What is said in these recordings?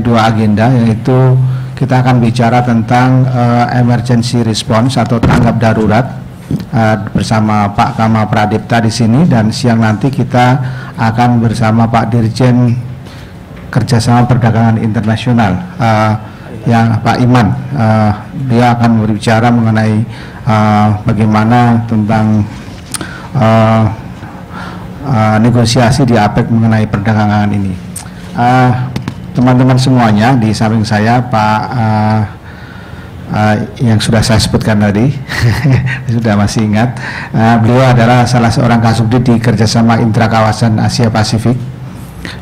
dua agenda, yaitu kita akan bicara tentang emergency response atau tanggap darurat bersama Pak Kama Pradipta di sini, dan siang nanti kita akan bersama Pak Dirjen Kerjasama Perdagangan Internasional yang Pak Iman. Dia akan berbicara mengenai bagaimana tentang negosiasi di APEC mengenai perdagangan ini. Teman-teman semuanya, di samping saya Pak yang sudah saya sebutkan tadi sudah masih ingat, beliau adalah salah seorang kasubdit di Kerjasama Intrakawasan Asia Pasifik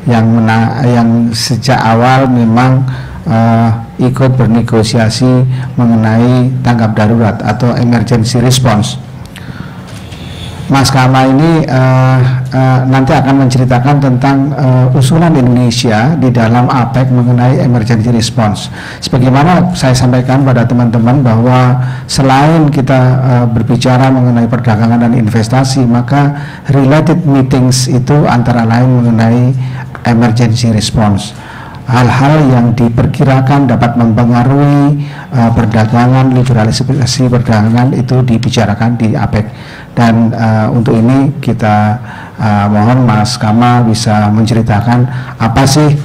yang sejak awal memang ikut bernegosiasi mengenai tanggap darurat atau emergency response. Mas Kama ini nanti akan menceritakan tentang usulan Indonesia di dalam APEC mengenai emergency response. Sebagaimana saya sampaikan pada teman-teman bahwa selain kita berbicara mengenai perdagangan dan investasi, maka related meetings itu antara lain mengenai emergency response. Hal-hal yang diperkirakan dapat mempengaruhi perdagangan, liberalisasi perdagangan itu dibicarakan di APEC. Dan untuk ini kita mohon Mas Kama bisa menceritakan apa sih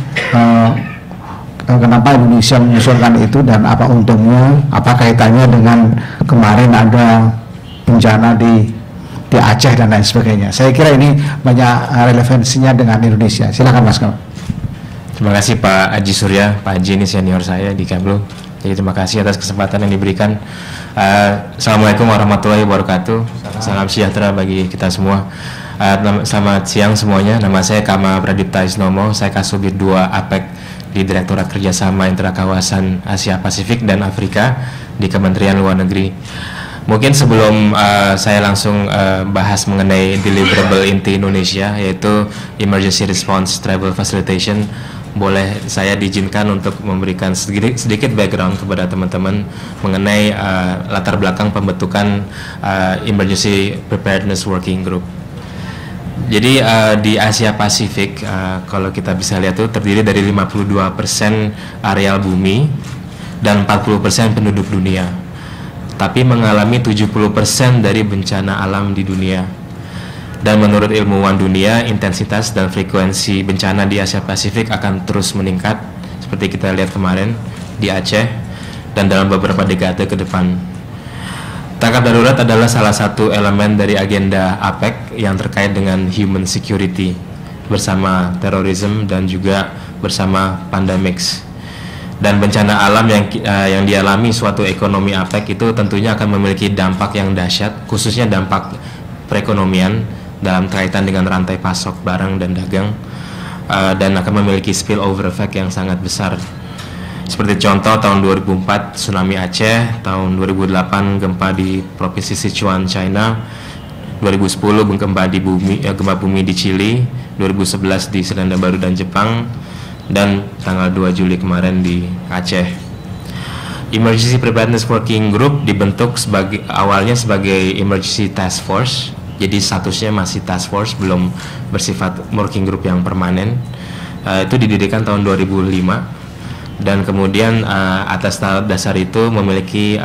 kenapa Indonesia mengusulkan itu dan apa untungnya, apa kaitannya dengan kemarin ada bencana di Aceh dan lain sebagainya. Saya kira ini banyak relevansinya dengan Indonesia. Silakan Mas Kama. Terima kasih Pak Haji Surya. Pak Haji ini senior saya di Kemlu. Jadi terima kasih atas kesempatan yang diberikan. Assalamualaikum warahmatullahi wabarakatuh. Salam sejahtera bagi kita semua. Selamat siang semuanya. Nama saya Kama Pradipta Isnomo. Saya Kasubdit 2 APEC di Direktorat Kerjasama Intrakawasan Asia Pasifik dan Afrika di Kementerian Luar Negeri. Mungkin sebelum saya langsung bahas mengenai deliverable inti Indonesia, yaitu Emergency Response Travel Facilitation, boleh saya diizinkan untuk memberikan sedikit background kepada teman-teman mengenai latar belakang pembentukan Emergency Preparedness Working Group. Jadi di Asia Pasifik, kalau kita bisa lihat itu terdiri dari 52% areal bumi dan 40% penduduk dunia, tapi mengalami 70% dari bencana alam di dunia. Dan menurut ilmuwan dunia, intensitas dan frekuensi bencana di Asia Pasifik akan terus meningkat seperti kita lihat kemarin di Aceh dan dalam beberapa dekade ke depan. Tanggap darurat adalah salah satu elemen dari agenda APEC yang terkait dengan human security bersama terorisme dan juga bersama pandemics. Dan bencana alam yang dialami suatu ekonomi APEC itu tentunya akan memiliki dampak yang dahsyat, khususnya dampak perekonomian dalam kaitan dengan rantai pasok barang dan dagang, dan akan memiliki spillover effect yang sangat besar. Seperti contoh tahun 2004 tsunami Aceh, tahun 2008 gempa di provinsi Sichuan, China, 2010 gempa bumi di Chili, 2011 di Selandia Baru dan Jepang, dan tanggal 2 Juli kemarin di Aceh. Emergency Preparedness Working Group dibentuk awalnya sebagai Emergency Task Force. Jadi statusnya masih task force, belum bersifat working group yang permanen. Itu didirikan tahun 2005, dan kemudian atas dasar itu memiliki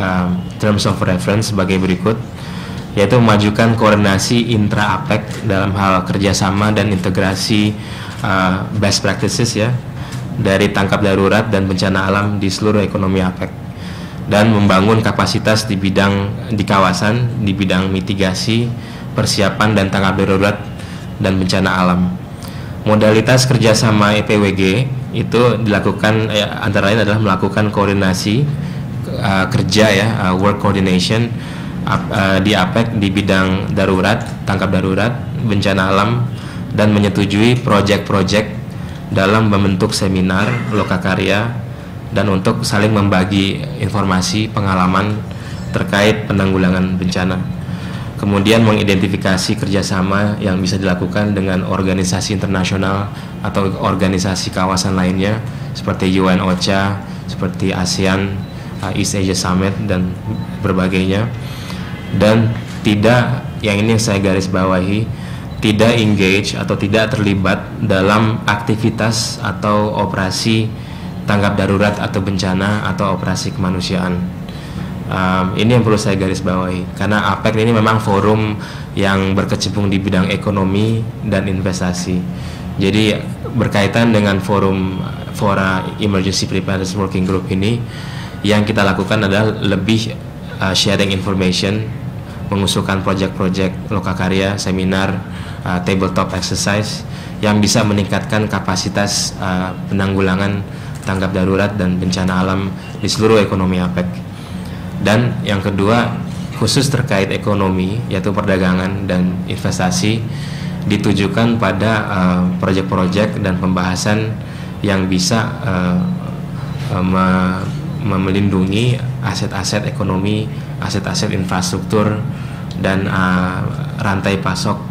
terms of reference sebagai berikut, yaitu memajukan koordinasi intra-APEC dalam hal kerjasama dan integrasi best practices ya dari tanggap darurat dan bencana alam di seluruh ekonomi APEC, dan membangun kapasitas di kawasan di bidang mitigasi, persiapan dan tanggap darurat dan bencana alam. Modalitas kerjasama EPWG itu dilakukan antara lain adalah melakukan koordinasi kerja ya, work coordination di APEC di bidang darurat, tanggap darurat, bencana alam, dan menyetujui proyek-proyek dalam membentuk seminar, lokakarya, dan untuk saling membagi informasi pengalaman terkait penanggulangan bencana. Kemudian mengidentifikasi kerjasama yang bisa dilakukan dengan organisasi internasional atau organisasi kawasan lainnya seperti UN OCHA, seperti ASEAN, East Asia Summit, dan berbagainya. Dan tidak, yang ini yang saya garis bawahi, tidak engage atau tidak terlibat dalam aktivitas atau operasi tanggap darurat atau bencana atau operasi kemanusiaan. Ini yang perlu saya garis bawahi, karena APEC ini memang forum yang berkecimpung di bidang ekonomi dan investasi. Jadi berkaitan dengan fora Emergency Preparedness Working Group ini, yang kita lakukan adalah lebih sharing information, mengusulkan proyek-proyek lokakarya, seminar, tabletop exercise yang bisa meningkatkan kapasitas penanggulangan tanggap darurat dan bencana alam di seluruh ekonomi APEC. Dan yang kedua, khusus terkait ekonomi, yaitu perdagangan dan investasi, ditujukan pada proyek-proyek dan pembahasan yang bisa melindungi aset-aset ekonomi, aset-aset infrastruktur, dan rantai pasok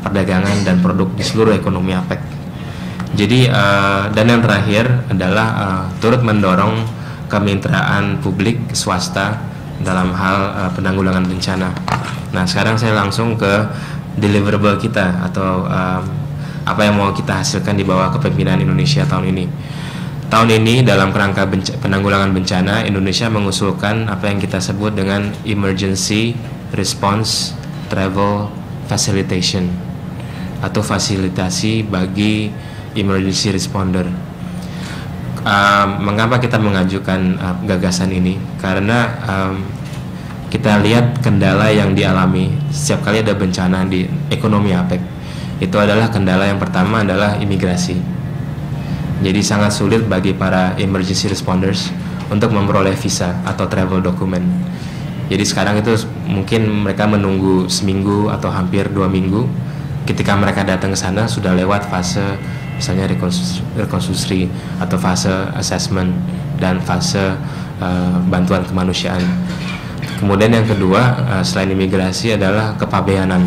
perdagangan dan produk di seluruh ekonomi APEC. Jadi dan yang terakhir adalah turut mendorong kemitraan publik swasta dalam hal penanggulangan bencana. Nah, sekarang saya langsung ke deliverable kita atau apa yang mau kita hasilkan di bawah kepemimpinan Indonesia tahun ini. Tahun ini dalam kerangka penanggulangan bencana, Indonesia mengusulkan apa yang kita sebut dengan Emergency Response Travel Facilitation atau fasilitasi bagi emergency responder. Mengapa kita mengajukan gagasan ini? Karena kita lihat kendala yang dialami setiap kali ada bencana di ekonomi APEC. Itu adalah kendala yang pertama adalah imigrasi. Jadi sangat sulit bagi para emergency responders untuk memperoleh visa atau travel document. Jadi sekarang itu mungkin mereka menunggu seminggu atau hampir 2 minggu. Ketika mereka datang ke sana sudah lewat fase misalnya rekonstruksi atau fase assessment dan fase bantuan kemanusiaan. Kemudian yang kedua, selain imigrasi adalah kepabeanan.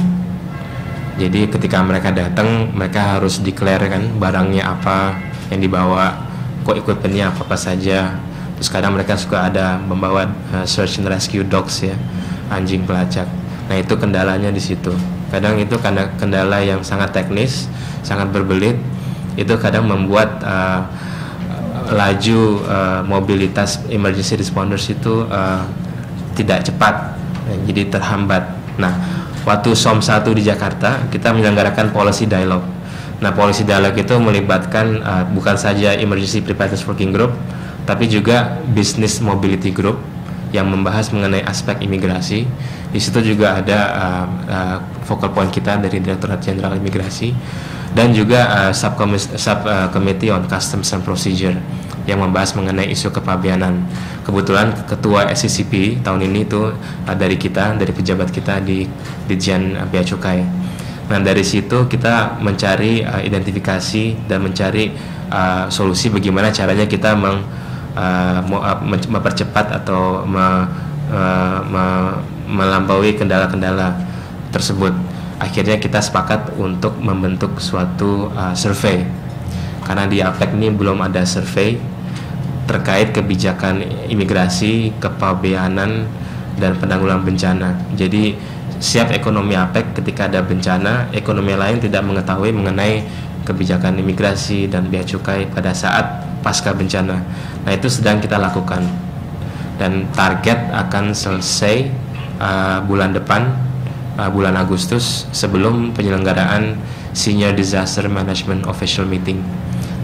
Jadi ketika mereka datang, mereka harus declare kan barangnya apa yang dibawa, kok equipmentnya apa saja. Terus kadang mereka suka ada membawa search and rescue dogs ya, anjing pelacak. Nah itu kendalanya di situ. Kadang itu kendala yang sangat teknis, sangat berbelit. Itu kadang membuat laju mobilitas emergency responders itu tidak cepat, jadi terhambat. Nah, waktu SOM 1 di Jakarta kita menyelenggarakan policy dialogue. Nah, policy dialogue itu melibatkan bukan saja Emergency Preparedness Working Group, tapi juga Business Mobility Group yang membahas mengenai aspek imigrasi. Di situ juga ada focal point kita dari Direktorat Jenderal Imigrasi, dan juga subcommittee on Customs and Procedure yang membahas mengenai isu kepabeanan. Kebetulan ketua SCCP tahun ini itu dari kita, dari pejabat kita di Ditjen Bea Cukai. Nah dari situ kita mencari identifikasi dan mencari solusi bagaimana caranya kita mempercepat atau melampaui kendala-kendala tersebut. Akhirnya kita sepakat untuk membentuk suatu survei, karena di APEC ini belum ada survei terkait kebijakan imigrasi, kepabeanan, dan penanggulangan bencana. Jadi siap ekonomi APEC ketika ada bencana, ekonomi lain tidak mengetahui mengenai kebijakan imigrasi dan bea cukai pada saat pasca bencana. Nah itu sedang kita lakukan, dan target akan selesai bulan depan, bulan Agustus, sebelum penyelenggaraan Senior Disaster Management Official Meeting.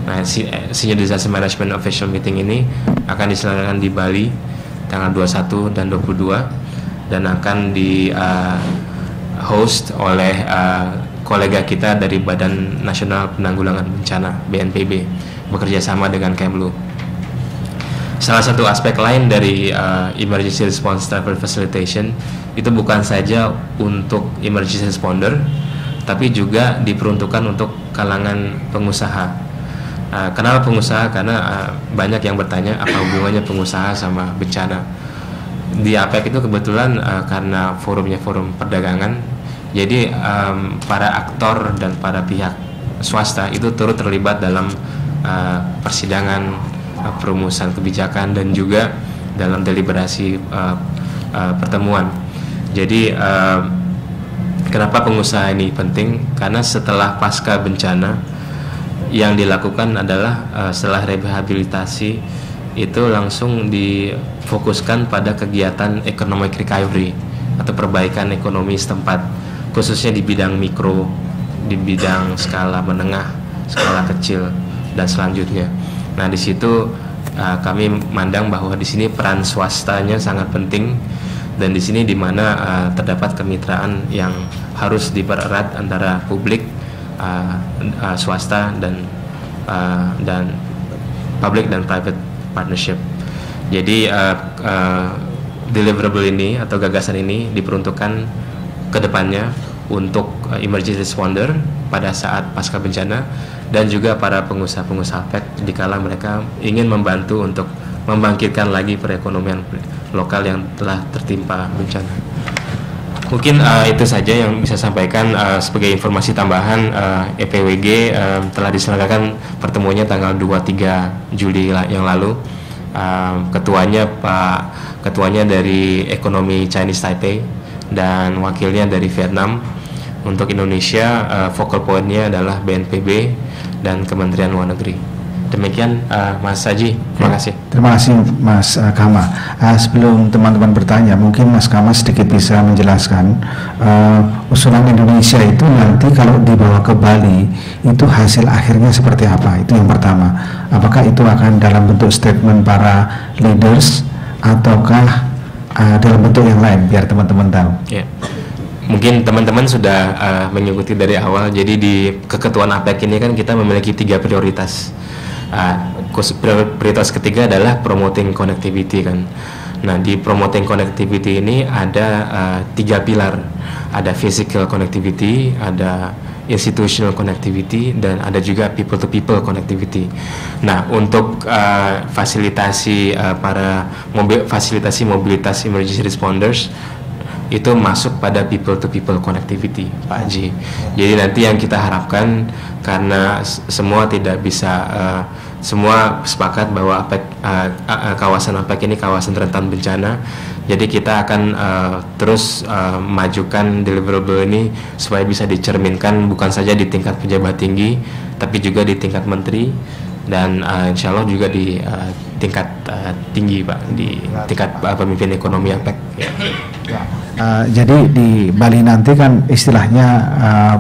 Nah, Senior Disaster Management Official Meeting ini akan diselenggarakan di Bali tanggal 21 dan 22, dan akan di host oleh kolega kita dari Badan Nasional Penanggulangan Bencana BNPB, bekerja sama dengan Kemlu. Salah satu aspek lain dari Emergency Response Travel Facilitation itu bukan saja untuk emergency responder, tapi juga diperuntukkan untuk kalangan pengusaha. Kenapa pengusaha? Karena banyak yang bertanya apa hubungannya pengusaha sama bencana. Di APEC itu kebetulan karena forumnya forum perdagangan, jadi para aktor dan para pihak swasta itu turut terlibat dalam persidangan, perumusan kebijakan, dan juga dalam deliberasi pertemuan. Jadi kenapa pengusaha ini penting? Karena setelah pasca bencana yang dilakukan adalah setelah rehabilitasi itu langsung difokuskan pada kegiatan economic recovery atau perbaikan ekonomi setempat, khususnya di bidang mikro, di bidang skala menengah, skala kecil, dan selanjutnya. Nah, di situ kami memandang bahwa di sini peran swastanya sangat penting, dan di sini di mana terdapat kemitraan yang harus dipererat antara publik, swasta, dan public dan private partnership. Jadi deliverable ini atau gagasan ini diperuntukkan ke depannya untuk emergency responder pada saat pasca bencana, dan juga para pengusaha-pengusaha APEC dikala mereka ingin membantu untuk membangkitkan lagi perekonomian lokal yang telah tertimpa bencana. Mungkin itu saja yang bisa sampaikan. Sebagai informasi tambahan, EPWG telah diselenggarakan pertemuannya tanggal 23 Juli yang lalu. Ketuanya dari ekonomi Chinese Taipei dan wakilnya dari Vietnam. Untuk Indonesia, focal point-nya adalah BNPB dan Kementerian Luar Negeri. Demikian Mas Haji, terima kasih. Terima kasih Mas Kama. Sebelum teman-teman bertanya, mungkin Mas Kama sedikit bisa menjelaskan usulan Indonesia itu nanti kalau dibawa ke Bali itu hasil akhirnya seperti apa? Itu yang pertama. Apakah itu akan dalam bentuk statement para leaders ataukah dalam bentuk yang lain, biar teman-teman tahu? Ya. Mungkin teman-teman sudah mengikuti dari awal. Jadi di keketuaan APEC ini kan kita memiliki 3 prioritas. Prioritas ketiga adalah promoting connectivity kan. Nah, di promoting connectivity ini ada 3 pilar. Ada physical connectivity, ada institutional connectivity, dan ada juga people to people connectivity. Nah, untuk fasilitasi mobilitas emergency responders itu masuk pada people to people connectivity, Pak Haji. Jadi nanti yang kita harapkan, karena semua tidak bisa semua sepakat bahwa kawasan APEC ini kawasan rentan bencana. Jadi kita akan terus majukan deliverable ini supaya bisa dicerminkan bukan saja di tingkat pejabat tinggi, tapi juga di tingkat menteri, dan insya Allah juga di tingkat tinggi, Pak, di tingkat pemimpin ekonomi APEC. Ya. Jadi di Bali nanti kan istilahnya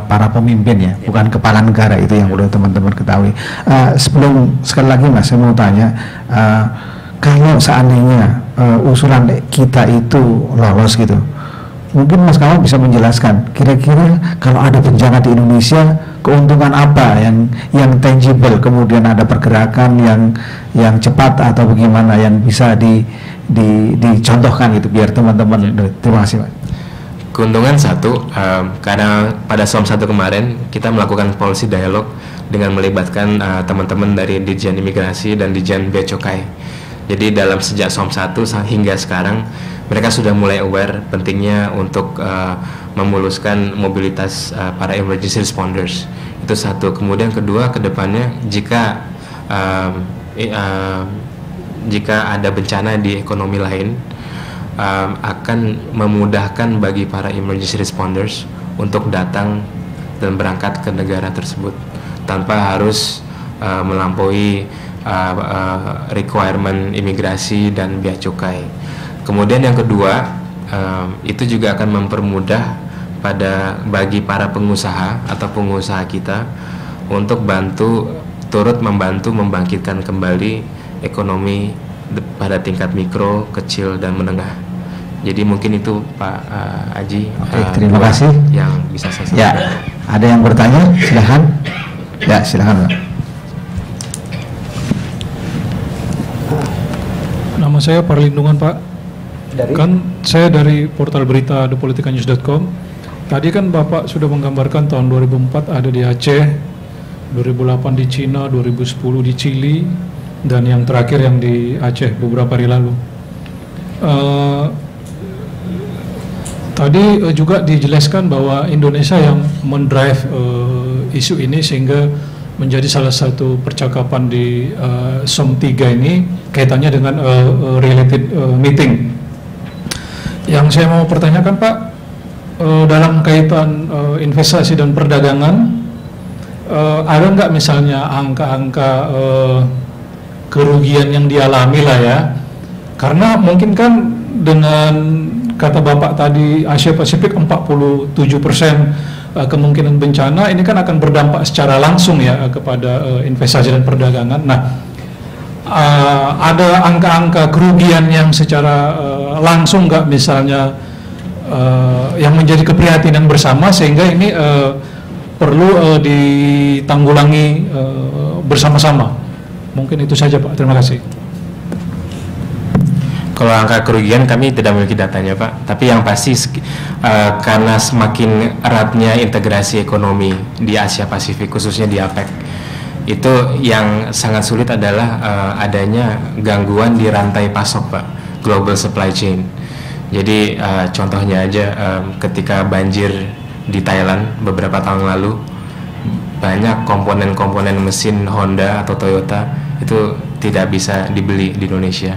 para pemimpin ya, bukan kepala negara, itu yang udah teman-teman ketahui. Sebelum sekali lagi Mas, saya mau tanya, kalau seandainya usulan kita itu lolos gitu, mungkin Mas Kamal bisa menjelaskan kira-kira kalau ada bencana di Indonesia keuntungan apa yang tangible, kemudian ada pergerakan yang cepat atau bagaimana yang bisa dicontohkan gitu biar teman-teman. Terima kasih Pak. Keuntungan satu, karena pada SOM 1 kemarin kita melakukan policy dialog dengan melibatkan teman-teman dari Ditjen Imigrasi dan Ditjen Bea Cukai. Jadi dalam sejak SOM 1 hingga sekarang mereka sudah mulai aware pentingnya untuk memuluskan mobilitas para emergency responders. Itu satu. Kemudian kedua, kedepannya jika ada bencana di ekonomi lain, akan memudahkan bagi para emergency responders untuk datang dan berangkat ke negara tersebut tanpa harus melampaui requirement imigrasi dan bea cukai. Kemudian yang kedua, itu juga akan mempermudah bagi para pengusaha atau pengusaha kita untuk turut membantu membangkitkan kembali ekonomi pada tingkat mikro, kecil, dan menengah. Jadi mungkin itu Pak Haji. Oke, terima kasih. Yang bisa saya sampaikan. Ya, ada yang bertanya? Silahkan. Ya, silahkan Pak. Nama saya Perlindungan Pak. Saya dari portal berita thepoliticanews.com. Tadi kan Bapak sudah menggambarkan tahun 2004 ada di Aceh, 2008 di Cina, 2010 di Chili, dan yang terakhir yang di Aceh beberapa hari lalu. Tadi juga dijelaskan bahwa Indonesia yang mendrive isu ini sehingga menjadi salah satu percakapan di SOM 3 ini kaitannya dengan related meeting. Yang saya mau pertanyakan Pak, dalam kaitan investasi dan perdagangan, ada nggak misalnya angka-angka kerugian yang dialami lah ya? Karena mungkin kan dengan kata Bapak tadi Asia Pasifik 47% kemungkinan bencana ini kan akan berdampak secara langsung ya kepada investasi dan perdagangan. Nah, ada angka-angka kerugian yang secara langsung nggak misalnya yang menjadi keprihatinan bersama sehingga ini perlu ditanggulangi bersama-sama. Mungkin itu saja Pak, terima kasih. Kalau angka kerugian kami tidak memiliki datanya Pak, tapi yang pasti karena semakin eratnya integrasi ekonomi di Asia Pasifik khususnya di APEC, itu yang sangat sulit adalah adanya gangguan di rantai pasok Pak, global supply chain. Jadi contohnya aja ketika banjir di Thailand beberapa tahun lalu, banyak komponen-komponen mesin Honda atau Toyota itu tidak bisa dibeli di Indonesia.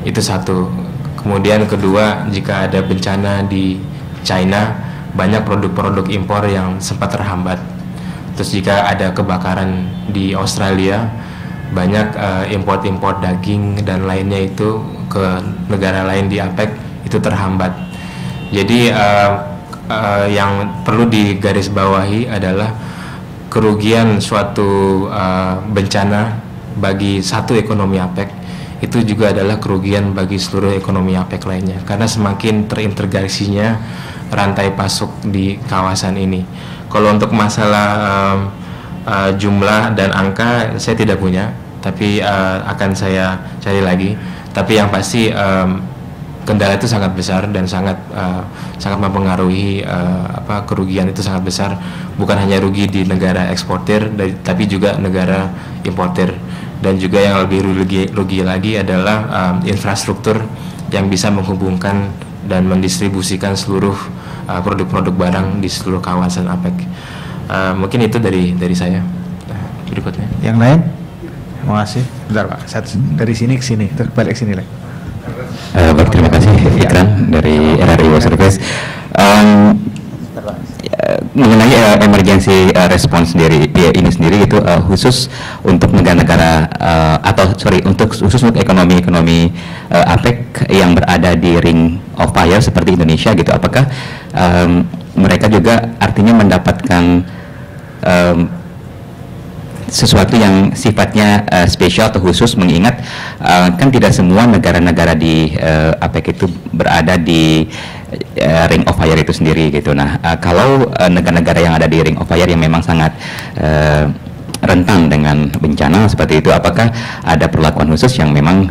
Itu satu. Kemudian kedua, jika ada bencana di China, banyak produk-produk impor yang sempat terhambat. Terus jika ada kebakaran di Australia, banyak import-import daging dan lainnya itu ke negara lain di APEC itu terhambat. Jadi yang perlu digarisbawahi adalah kerugian suatu bencana bagi satu ekonomi APEC itu juga adalah kerugian bagi seluruh ekonomi APEC lainnya, karena semakin terintegrasinya rantai pasok di kawasan ini. Kalau untuk masalah jumlah dan angka saya tidak punya, tapi akan saya cari lagi. Tapi yang pasti kendala itu sangat besar dan sangat mempengaruhi kerugian itu sangat besar, bukan hanya rugi di negara eksportir tapi juga negara importir. Dan juga yang lebih rugi lagi adalah infrastruktur yang bisa menghubungkan dan mendistribusikan seluruh produk-produk barang di seluruh kawasan APEC. Mungkin itu dari saya. Berikutnya. Yang lain? Terima kasih. Bentar Pak, dari sini ke sini, terus balik ke sini lagi. Terima kasih Ikran dari RRI World Service. Mengenai emergency response sendiri ini sendiri itu khusus untuk negara-negara khusus untuk ekonomi APEC yang berada di Ring of Fire seperti Indonesia gitu, apakah mereka juga artinya mendapatkan sesuatu yang sifatnya spesial atau khusus, mengingat kan tidak semua negara-negara di APEC itu berada di Ring of Fire itu sendiri gitu. Nah, kalau negara-negara yang ada di Ring of Fire yang memang sangat rentan dengan bencana seperti itu, apakah ada perlakuan khusus yang memang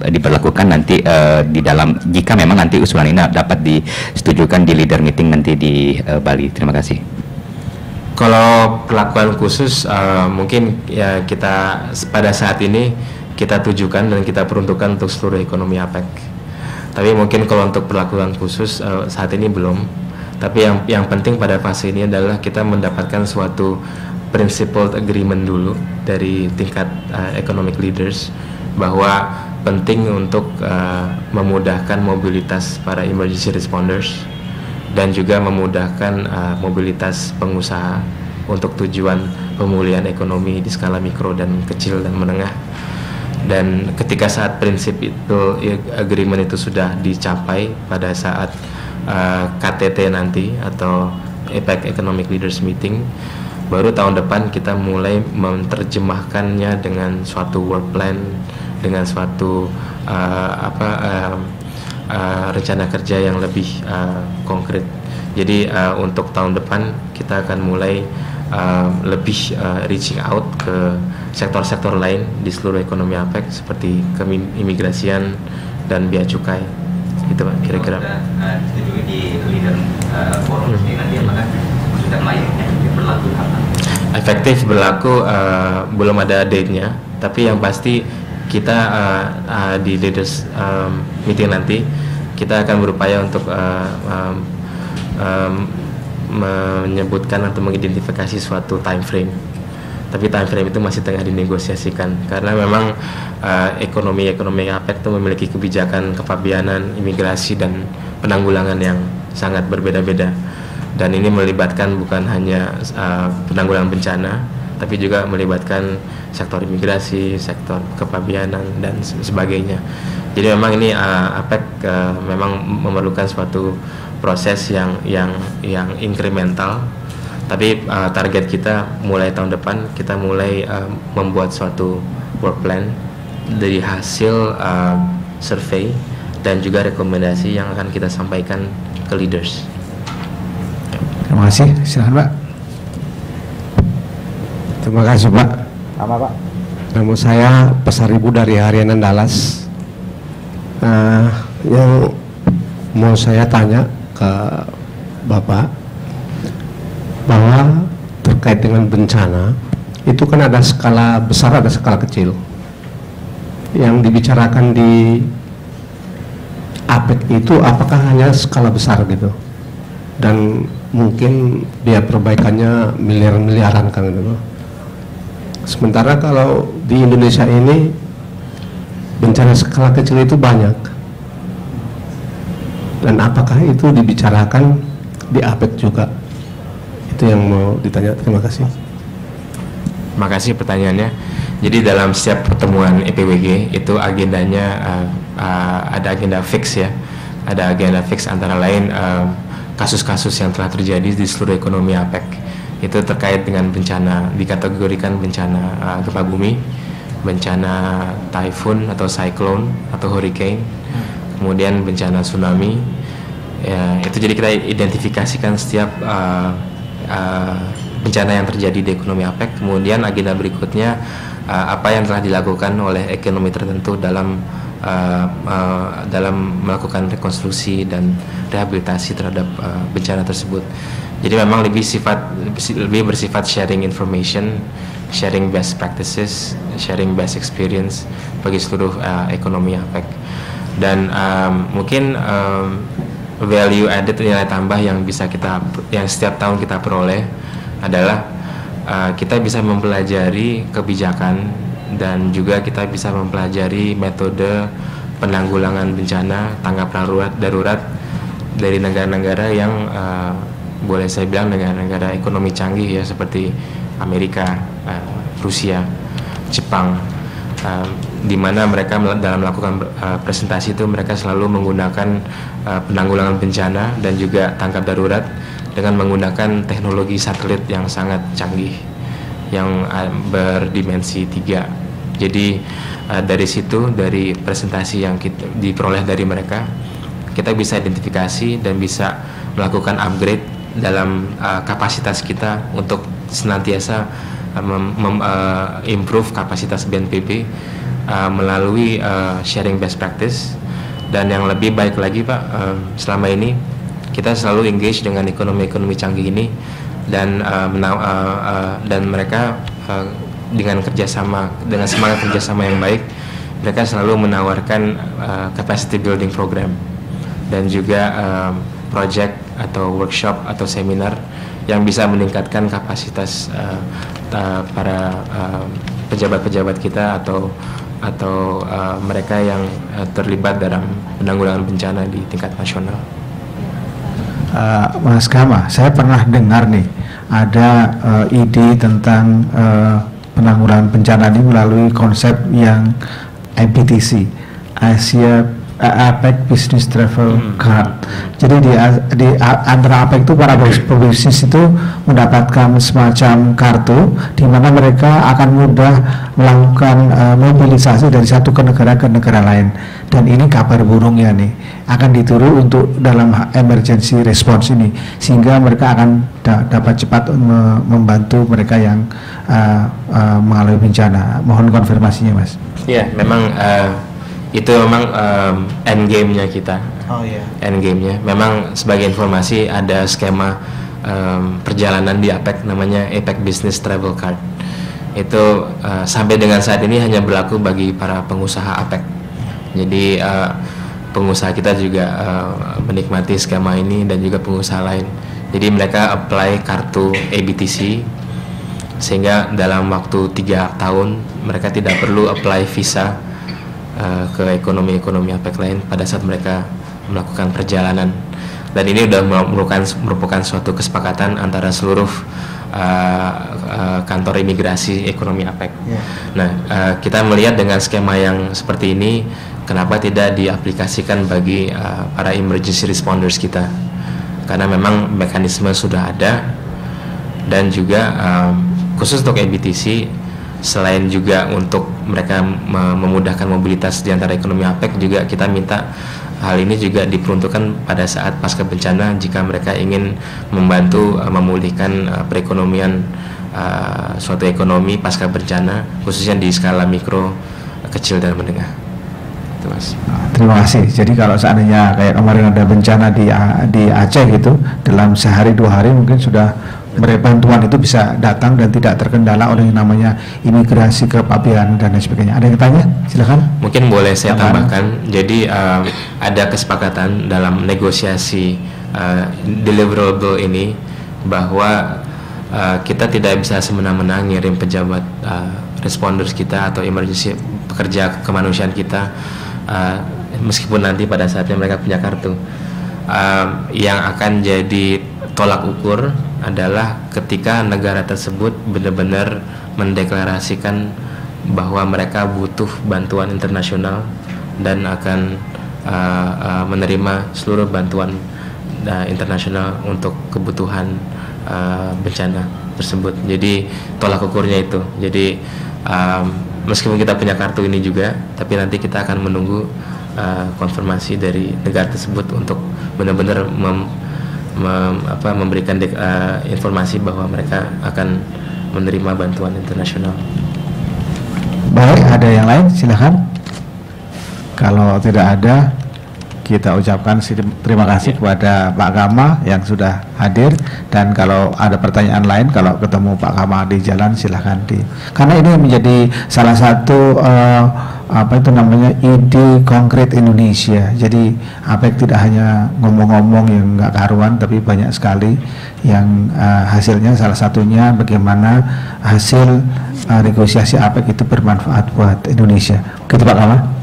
diberlakukan nanti di dalam, jika memang nanti usulan ini dapat disetujukan di leader meeting nanti di Bali? Terima kasih. Kalau perlakuan khusus mungkin ya kita pada saat ini kita tujukan dan kita peruntukkan untuk seluruh ekonomi APEC. Tapi mungkin kalau untuk perlakuan khusus saat ini belum. Tapi yang penting pada fase ini adalah kita mendapatkan suatu principled agreement dulu dari tingkat economic leaders bahwa penting untuk memudahkan mobilitas para emergency responders dan juga memudahkan mobilitas pengusaha untuk tujuan pemulihan ekonomi di skala mikro dan kecil dan menengah. Dan ketika saat prinsip itu agreement itu sudah dicapai pada saat KTT nanti atau APEC Economic Leaders Meeting, baru tahun depan kita mulai menerjemahkannya dengan suatu work plan, dengan suatu rencana kerja yang lebih konkret. Jadi untuk tahun depan kita akan mulai lebih reaching out ke sektor-sektor lain di seluruh ekonomi APEC seperti keimigrasian dan bea cukai. Itu Pak kira-kira. Setuju di leader forum ini nanti apakah sudah layaknya berlaku apa? Efektif berlaku belum ada date-nya, tapi yang pasti kita di leaders meeting nanti kita akan berupaya untuk menyebutkan atau mengidentifikasi suatu time frame. Tapi time frame itu masih tengah dinegosiasikan karena memang ekonomi APEC itu memiliki kebijakan kepabianan, imigrasi dan penanggulangan yang sangat berbeda-beda. dan ini melibatkan bukan hanya penanggulangan bencana, tapi juga melibatkan sektor imigrasi, sektor kepabianan dan sebagainya. Jadi memang ini APEC memang memerlukan suatu proses yang incremental. Tapi target kita mulai tahun depan kita mulai membuat suatu work plan dari hasil survei dan juga rekomendasi yang akan kita sampaikan ke leaders. Terima kasih. Silakan Pak. Terima kasih Pak. Apa Pak? Nama saya Pesaribu dari Harianan Dallas. Yang mau saya tanya ke Bapak, bahwa terkait dengan bencana itu kan ada skala besar, ada skala kecil. Yang dibicarakan di APEC itu apakah hanya skala besar gitu, dan mungkin biaya perbaikannya miliaran kan gitu. Sementara kalau di Indonesia ini bencana skala kecil itu banyak, dan apakah itu dibicarakan di APEC juga? Itu yang mau ditanya. Terima kasih. Terima kasih pertanyaannya. Jadi dalam setiap pertemuan EPWG itu agendanya ada agenda fix ya, ada agenda fix antara lain kasus-kasus yang telah terjadi di seluruh ekonomi APEC. Itu terkait dengan bencana, dikategorikan bencana gempa bumi, bencana typhoon atau cyclone atau hurricane, kemudian bencana tsunami. Ya, itu jadi kita identifikasikan setiap bencana yang terjadi di ekonomi APEC. Kemudian agenda berikutnya apa yang telah dilakukan oleh ekonomi tertentu dalam melakukan rekonstruksi dan rehabilitasi terhadap bencana tersebut. Jadi memang lebih bersifat sharing information, sharing best practices, sharing best experience bagi seluruh ekonomi APEC. Dan mungkin value added, nilai tambah yang setiap tahun kita peroleh adalah kita bisa mempelajari kebijakan dan juga kita bisa mempelajari metode penanggulangan bencana tanggap darurat dari negara-negara yang boleh saya bilang negara-negara ekonomi canggih ya, seperti Amerika, Rusia, Jepang, di mana mereka dalam melakukan presentasi itu mereka selalu menggunakan penanggulangan bencana dan juga tanggap darurat dengan menggunakan teknologi satelit yang sangat canggih yang berdimensi 3. Jadi dari situ, dari presentasi yang kita diperoleh dari mereka, kita bisa identifikasi dan bisa melakukan upgrade dalam kapasitas kita untuk senantiasa improve kapasitas BNPB melalui sharing best practice. Dan yang lebih baik lagi Pak, selama ini kita selalu engage dengan ekonomi canggih ini, dan mereka dengan semangat kerjasama yang baik, mereka selalu menawarkan capacity building program dan juga project atau workshop atau seminar yang bisa meningkatkan kapasitas para pejabat-pejabat kita atau mereka yang terlibat dalam penanggulangan bencana di tingkat nasional. Mas Gama, saya pernah dengar nih ada ide tentang penanggulangan bencana ini melalui konsep yang IBTC, APEC Business Travel Card. Jadi di antara APEC itu para pebisnis itu mendapatkan semacam kartu di mana mereka akan mudah melakukan mobilisasi dari satu negara ke negara lain. Dan ini kabar burungnya nih akan ditiru untuk dalam emergency response ini, sehingga mereka akan dapat cepat membantu mereka yang mengalami bencana. Mohon konfirmasinya Mas. Iya, memang itu memang end game-nya kita. Oh iya. End game-nya. Memang sebagai informasi ada skema perjalanan di APEC namanya APEC Business Travel Card. Itu sampai dengan saat ini hanya berlaku bagi para pengusaha APEC. Jadi pengusaha kita juga menikmati skema ini dan juga pengusaha lain. Jadi mereka apply kartu ABTC sehingga dalam waktu 3 tahun mereka tidak perlu apply visa ke ekonomi APEC lain pada saat mereka melakukan perjalanan. dan ini sudah merupakan suatu kesepakatan antara seluruh kantor imigrasi ekonomi APEC. Nah, kita melihat dengan skema yang seperti ini, kenapa tidak diaplikasikan bagi para emergency responders kita? Karena memang mekanisme sudah ada, dan juga khusus untuk EBTC, selain juga untuk mereka memudahkan mobilitas di antara ekonomi APEC, juga kita minta hal ini juga diperuntukkan pada saat pasca bencana jika mereka ingin membantu memulihkan perekonomian suatu ekonomi pasca bencana, khususnya di skala mikro, kecil dan menengah. Itu, Mas. Terima kasih. Jadi kalau seandainya kayak kemarin ada bencana di Aceh gitu, dalam sehari 2 hari mungkin sudah bantuan itu bisa datang dan tidak terkendala oleh yang namanya imigrasi, kepabeanan dan lain sebagainya. Ada yang tanya? Silakan. Mungkin boleh saya tambahkan. Jadi ada kesepakatan dalam negosiasi deliverable ini bahwa kita tidak bisa semena-mena ngirim pejabat responders kita atau emergency pekerja kemanusiaan kita meskipun nanti pada saatnya mereka punya kartu. Yang akan jadi tolak ukur adalah ketika negara tersebut benar-benar mendeklarasikan bahwa mereka butuh bantuan internasional dan akan menerima seluruh bantuan internasional untuk kebutuhan bencana tersebut. Jadi tolak ukurnya itu. Jadi meskipun kita punya kartu ini juga, tapi nanti kita akan menunggu konfirmasi dari negara tersebut untuk benar-benar memberikan informasi bahwa mereka akan menerima bantuan internasional. Baik, ada yang lain? Silakan. Kalau tidak ada, kita ucapkan terima kasih kepada Pak Kama yang sudah hadir, dan kalau ada pertanyaan lain, kalau ketemu Pak Kama di jalan silahkan karena ini menjadi salah satu ide konkret Indonesia. Jadi APEC tidak hanya ngomong-ngomong yang nggak karuan, tapi banyak sekali yang hasilnya, salah satunya bagaimana hasil negosiasi APEC itu bermanfaat buat Indonesia. Gitu Pak Kama.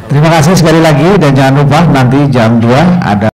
Terima kasih sekali lagi, dan jangan lupa nanti jam 2 ada